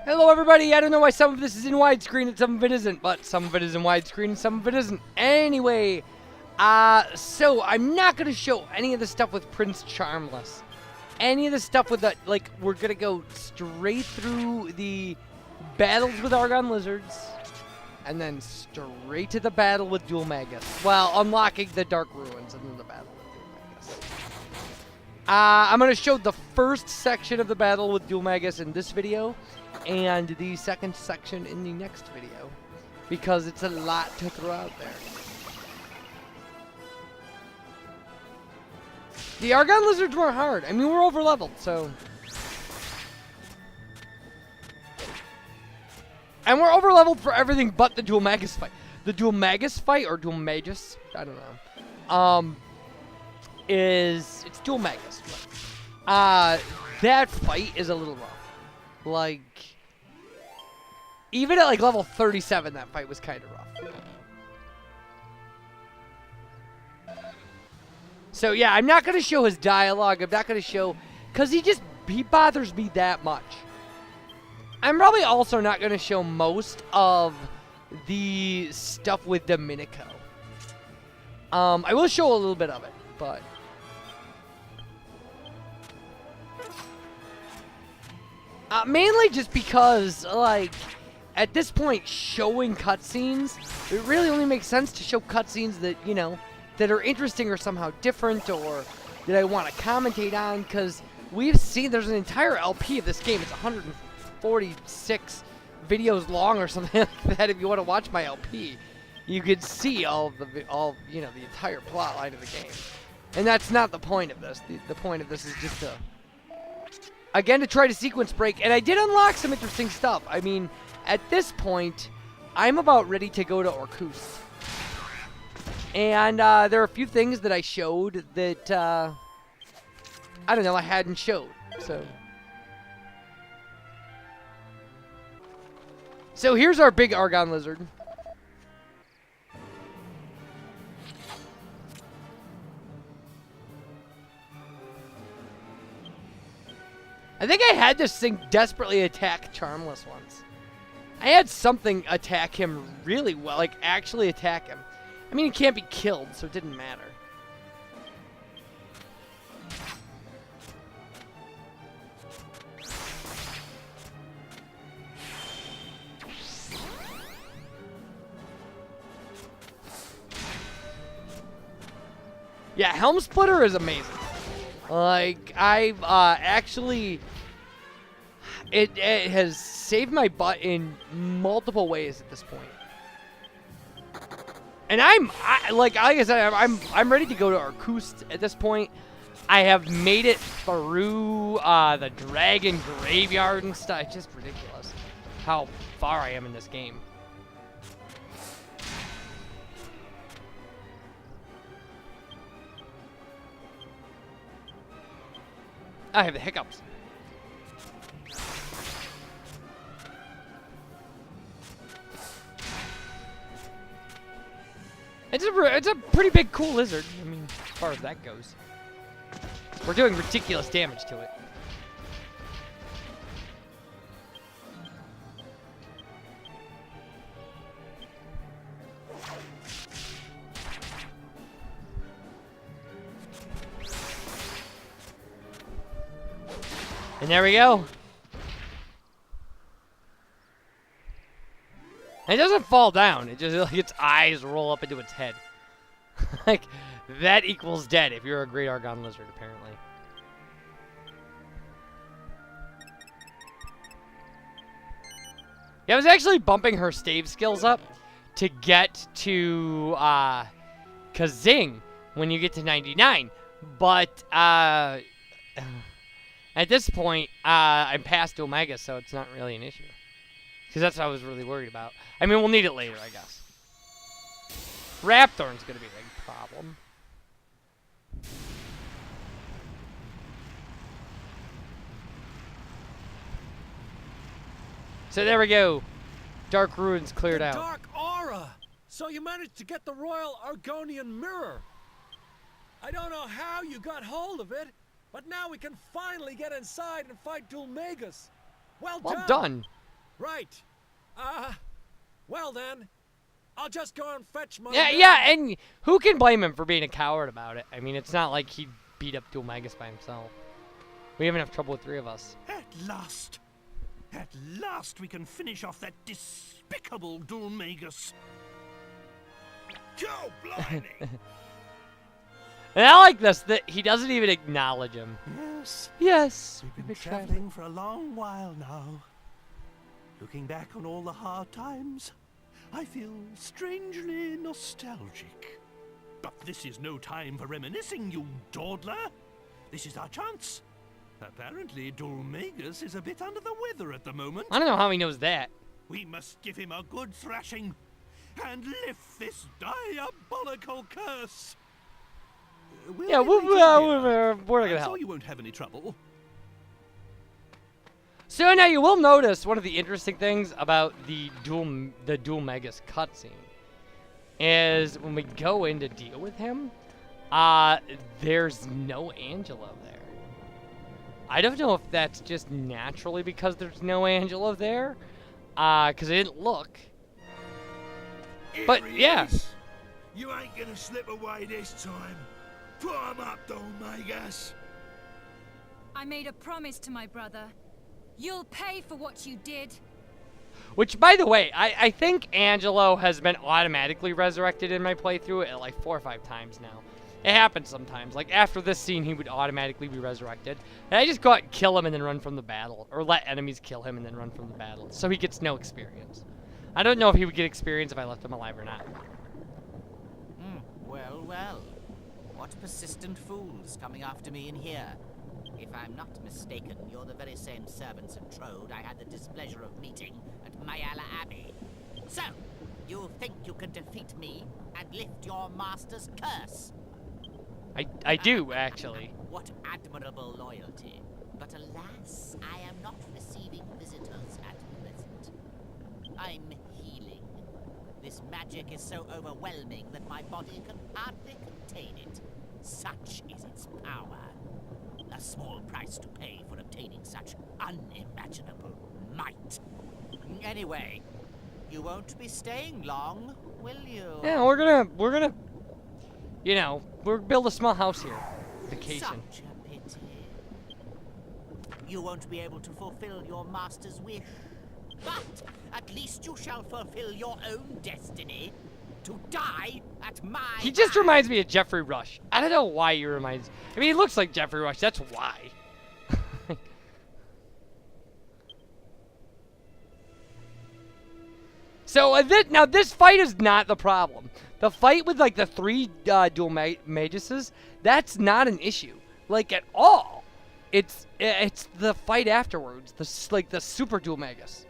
Hello everybody, I don't know why some of this is in widescreen and some of it isn't, but some of it is in widescreen and some of it isn't. Anyway, so I'm not going to show any of the stuff with Prince Charmless. Any of the stuff with that, like, we're going to go straight through the battles with Argon Lizards, and then straight to the battle with Dhoulmagus. Well, unlocking the Dark Ruins and then the battle with Dhoulmagus. I'm going to show the first section of the battle with Dhoulmagus in this video, and the second section in the next video, because it's a lot to throw out there. The Argon Lizards were hard. I mean, we're over leveled, so. And we're over leveled for everything but the Dhoulmagus fight. The Dhoulmagus fight, or Dhoulmagus, I don't know. It's Dhoulmagus. That fight is a little rough. Like, even at like level 37, that fight was kind of rough. So yeah, I'm not going to show his dialogue. I'm not going to show, because he bothers me that much. I'm probably also not going to show most of the stuff with Domenico. I will show a little bit of it, but. Mainly just because, like, at this point, showing cutscenes, it really only makes sense to show cutscenes that, you know, that are interesting or somehow different, or that I want to commentate on, because we've seen there's an entire LP of this game. It's 146 videos long or something like that. If you want to watch my LP, you could see all you know, the entire plot line of the game. And that's not the point of this. The point of this is just to, again, to try to sequence break. And I did unlock some interesting stuff. I mean, at this point, I'm about ready to go to Orcus. And there are a few things that I showed that, I don't know, I hadn't showed. So here's our big Argon Lizard. I think I had this thing desperately attack Charmless once. I had something attack him really well, like actually attack him. I mean, he can't be killed, so it didn't matter. Yeah, Helm Splitter is amazing. Like, I've actually, it has saved my butt in multiple ways at this point. And like I said, I'm ready to go to Orcus at this point. I have made it through the Dragon Graveyard and stuff. It's just ridiculous how far I am in this game. I have the hiccups. It's a pretty big, cool lizard. I mean, as far as that goes. We're doing ridiculous damage to it. And there we go. And it doesn't fall down. It just, like, its eyes roll up into its head. Like, that equals dead if you're a Great Argon Lizard, apparently. Yeah, I was actually bumping her stave skills up to get to Kazing when you get to 99. But at this point, I'm past Dhoulmagus, so it's not really an issue. Because that's what I was really worried about. I mean, we'll need it later, I guess. Rapthorn's going to be a big problem. So there we go. Dark Ruins cleared out. Dark Aura! So you managed to get the Royal Argonian Mirror. I don't know how you got hold of it, but now we can finally get inside and fight Dhoulmagus. Well done. Right. Well then, I'll just go and fetch my... Yeah, and who can blame him for being a coward about it? I mean, it's not like he beat up Dhoulmagus by himself. We have enough trouble with 3 of us. At last we can finish off that despicable Dhoulmagus. Go, blimey! And I like this, that he doesn't even acknowledge him. Yes. Yes. We've been traveling for a long while now. Looking back on all the hard times, I feel strangely nostalgic. But this is no time for reminiscing, you dawdler. This is our chance. Apparently, Dhoulmagus is a bit under the weather at the moment. I don't know how he knows that. We must give him a good thrashing and lift this diabolical curse. Yeah, we're not gonna help. So you won't have any trouble. So now you will notice one of the interesting things about the Dhoulmagus cutscene is when we go in to deal with him, there's no Angelo there. I don't know if that's just naturally because there's no Angelo there, because it didn't look. But yeah. You ain't gonna slip away this time. Put him up, Dhoulmagus. I made a promise to my brother. You'll pay for what you did. Which, by the way, I think Angelo has been automatically resurrected in my playthrough at like 4 or 5 times now. It happens sometimes. Like, after this scene, he would automatically be resurrected. And I just go out and kill him and then run from the battle. Or let enemies kill him and then run from the battle. So he gets no experience. I don't know if he would get experience if I left him alive or not. Well. What persistent fools coming after me in here. If I'm not mistaken, you're the very same servants and Trode I had the displeasure of meeting at Mayala Abbey. So, you think you can defeat me and lift your master's curse? I do, actually. What admirable loyalty. But alas, I am not receiving visitors at present. I'm healing. This magic is so overwhelming that my body can hardly contain it. Such is its power. A small price to pay for obtaining such unimaginable might. Anyway, you won't be staying long, will you? Yeah, we're gonna, you know, we'll build a small house here. Vacation. Such a pity. You won't be able to fulfill your master's wish. But at least you shall fulfill your own destiny. To die at my He just reminds me of Jeffrey Rush. I don't know why he reminds... I mean, he looks like Jeffrey Rush. That's why. So, now this fight is not the problem. The fight with, like, the 3 Dhoulmaguses, that's not an issue. Like, at all. It's the fight afterwards. The super Dhoulmagus.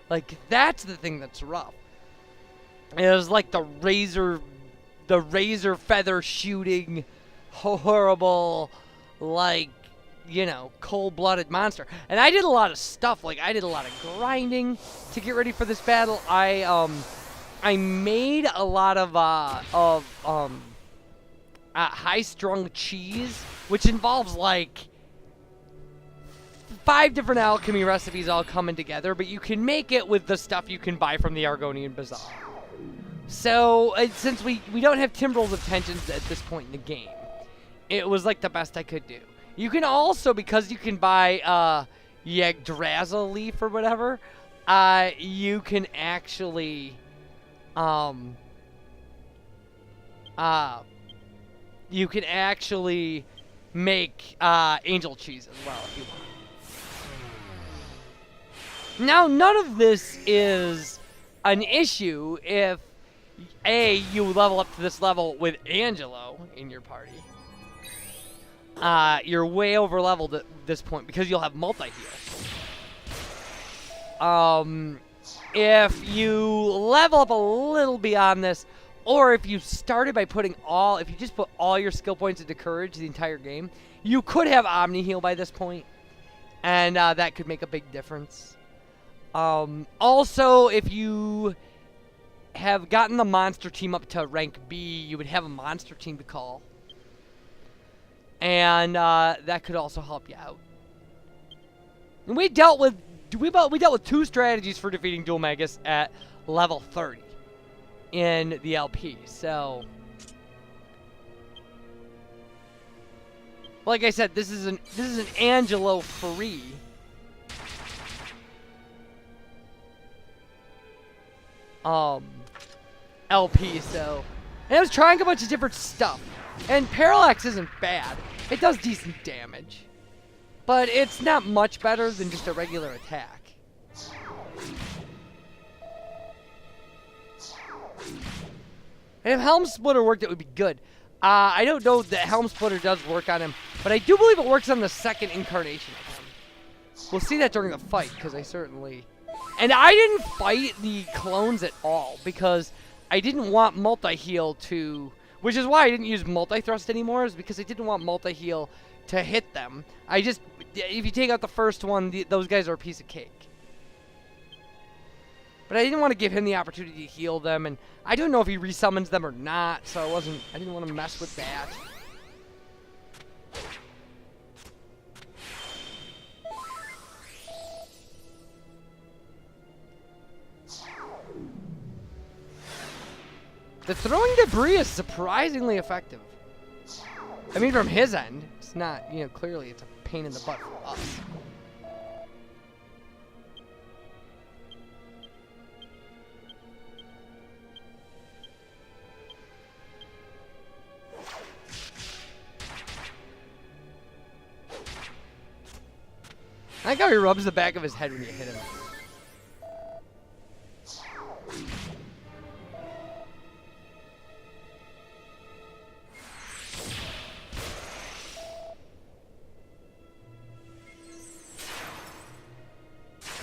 Like, that's the thing that's rough. It was like the razor feather shooting, horrible, like, you know, cold-blooded monster. And I did a lot of stuff. Like, I did a lot of grinding to get ready for this battle. I made a lot of high-strung cheese, which involves, like, 5 different alchemy recipes all coming together, but you can make it with the stuff you can buy from the Argonian Bazaar. So, since we don't have Timbrels of Tensions at this point in the game, it was like the best I could do. You can also, because you can buy Yggdrasil leaf or whatever, you can actually make angel cheese as well if you want. Now, none of this is an issue if you level up to this level with Angelo in your party. You're way over leveled at this point because you'll have multi-heal. If you level up a little beyond this, or if you started by if you just put all your skill points into courage the entire game, you could have Omni Heal by this point, and that could make a big difference. Also, if you have gotten the monster team up to rank B, you would have a monster team to call. And that could also help you out. And we dealt with we dealt with 2 strategies for defeating Dhoulmagus at level 30 in the LP. So, like I said, this is an Angelo free. LP, so. And I was trying a bunch of different stuff. And Parallax isn't bad. It does decent damage. But it's not much better than just a regular attack. And if Helm Splitter worked, it would be good. I don't know that Helm Splitter does work on him, but I do believe it works on the second incarnation of him. We'll see that during the fight, because I certainly... And I didn't fight the clones at all, because I didn't want multi-heal to... Which is why I didn't use multi-thrust anymore, is because I didn't want multi-heal to hit them. I just... If you take out the first one, those guys are a piece of cake. But I didn't want to give him the opportunity to heal them, and I don't know if he resummons them or not, so I didn't want to mess with that. The throwing debris is surprisingly effective. I mean, from his end, it's not, clearly it's a pain in the butt for us. I like how he rubs the back of his head when you hit him.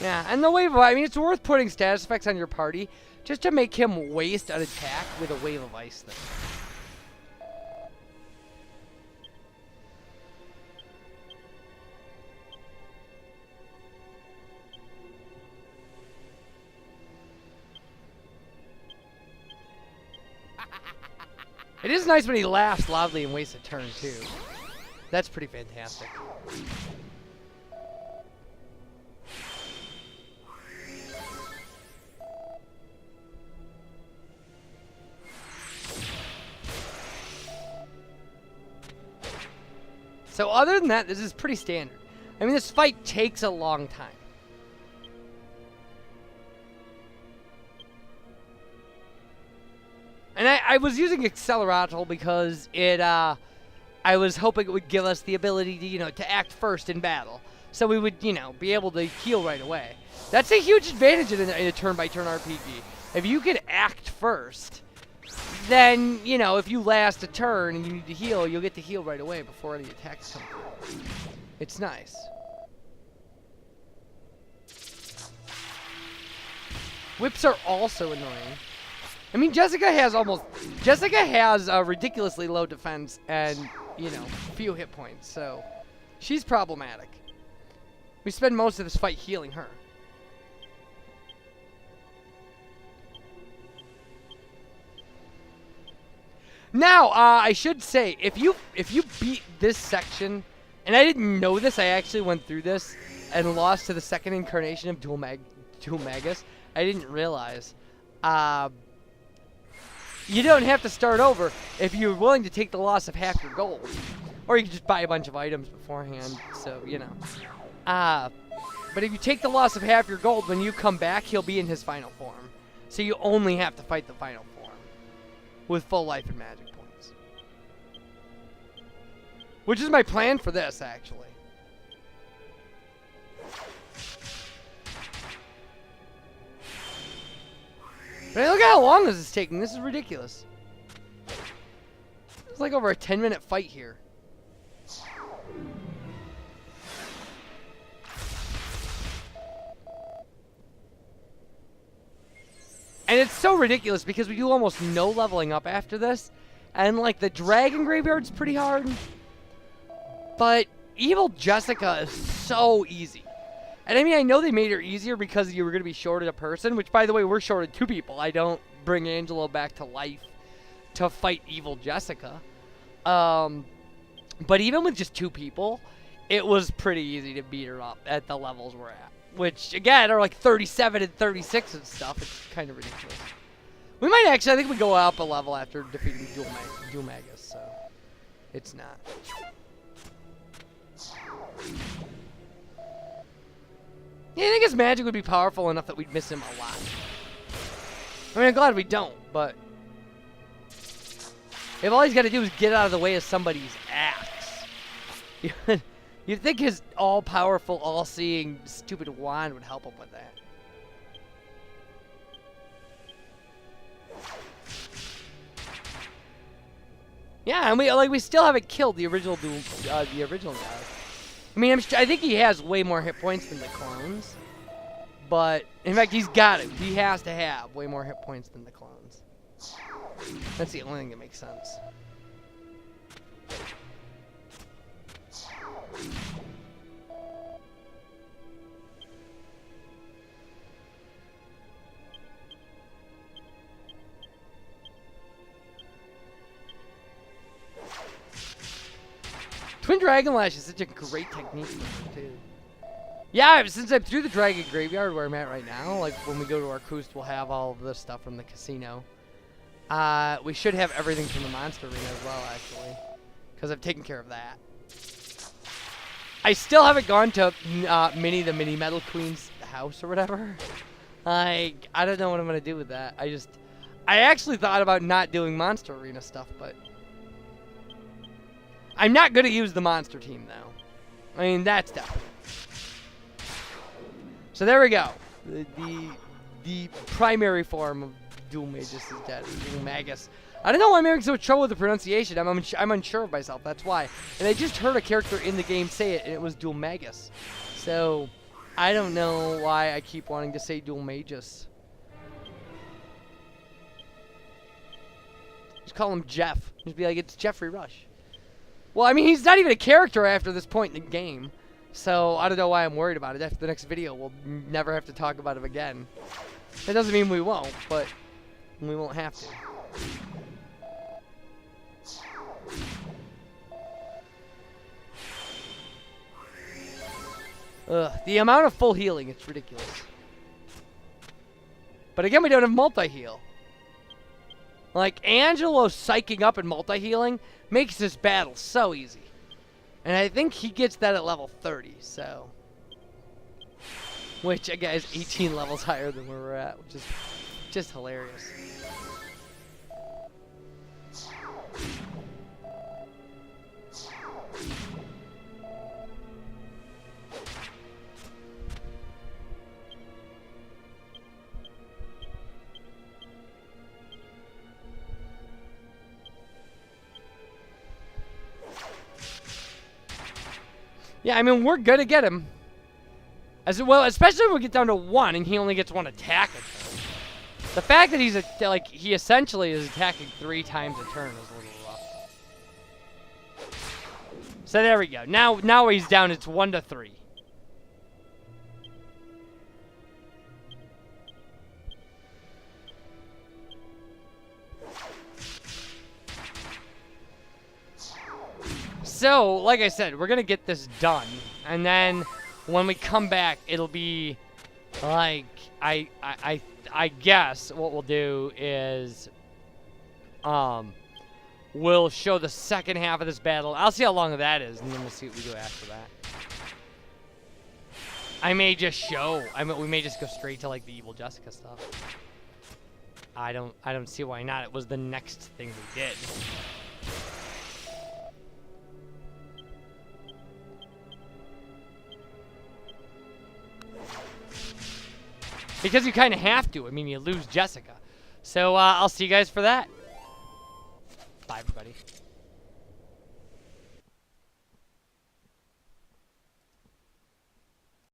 Yeah, and the wave of ice, I mean, it's worth putting status effects on your party just to make him waste an attack with a wave of ice thing. It is nice when he laughs loudly and wastes a turn, too. That's pretty fantastic. So other than that, this is pretty standard. I mean, this fight takes a long time. And I was using Acceleratle because I was hoping it would give us the ability to, to act first in battle. So we would, be able to heal right away. That's a huge advantage in a turn-by-turn RPG. If you can act first, then, if you last a turn and you need to heal, you'll get to heal right away before any attacks come through. It's nice. Whips are also annoying. I mean, Jessica has a ridiculously low defense and, few hit points, so she's problematic. We spend most of this fight healing her. Now, I should say, if you beat this section, and I didn't know this, I actually went through this and lost to the second incarnation of Dhoulmagus. I didn't realize. You don't have to start over if you're willing to take the loss of half your gold. Or you can just buy a bunch of items beforehand, so, But if you take the loss of half your gold, when you come back, he'll be in his final form. So you only have to fight the final form. With full life and magic points. Which is my plan for this, actually. But look at how long this is taking. This is ridiculous. It's like over a 10-minute fight here. And it's so ridiculous because we do almost no leveling up after this. And, like, the Dragon Graveyard's pretty hard. But Evil Jessica is so easy. And I mean, I know they made her easier because you were going to be shorted a person, which, by the way, we're shorted 2 people. I don't bring Angelo back to life to fight Evil Jessica. But even with just 2 people, it was pretty easy to beat her up at the levels we're at. which again are like 37 and 36 and stuff. It's kind of ridiculous. We might actually, I think we go up a level after defeating Dhoulmagus, so it's not. Yeah, I think his magic would be powerful enough that we'd miss him a lot. I mean, I'm glad we don't, but if all he's got to do is get out of the way of somebody's axe, you'd think his all-powerful, all-seeing, stupid wand would help him with that. Yeah, and we still haven't killed the original guy. I mean, I think he has way more hit points than the clones, but in fact, he's got it. He has to have way more hit points than the clones. That's the only thing that makes sense. Twin Dragon Lash is such a great technique for him, too. Yeah, since I'm through the Dragon Graveyard where I'm at right now, like when we go to our cruise, we'll have all of this stuff from the casino. We should have everything from the Monster Arena as well, actually, because I've taken care of that. I still haven't gone to the Mini Metal Queen's house or whatever. Like, I don't know what I'm going to do with that. I actually thought about not doing Monster Arena stuff, but I'm not going to use the monster team, though. I mean, that's definitely. So there we go. The primary form of Dhoulmagus is dead. Dhoulmagus. I don't know why I'm having so much trouble with the pronunciation. I'm unsure of myself. That's why. And I just heard a character in the game say it, and it was Dhoulmagus. So I don't know why I keep wanting to say Dhoulmagus. Just call him Jeff. Just be like, it's Jeffrey Rush. Well, I mean, he's not even a character after this point in the game. So I don't know why I'm worried about it. After the next video, we'll never have to talk about him again. That doesn't mean we won't, but we won't have to. Ugh, the amount of full healing, it's ridiculous. But again, we don't have multi-heal. Like, Angelo psyching up and multi-healing makes this battle so easy. And I think he gets that at level 30, so. Which, again, is 18 levels higher than where we're at, which is just hilarious. Yeah, I mean, we're gonna get him. As well, especially when we get down to 1 and he only gets 1 attack a turn. The fact that he's he essentially is attacking 3 times a turn is a little rough. So there we go. Now he's down. It's 1 to 3. So, like I said, we're gonna get this done, and then when we come back, it'll be like I guess what we'll do is we'll show the second half of this battle. I'll see how long that is, and then we'll see what we do after that. I may just show. We may just go straight to like the Evil Jessica stuff. I don't see why not. It was the next thing we did. Because you kind of have to. I mean, you lose Jessica. So I'll see you guys for that. Bye, everybody.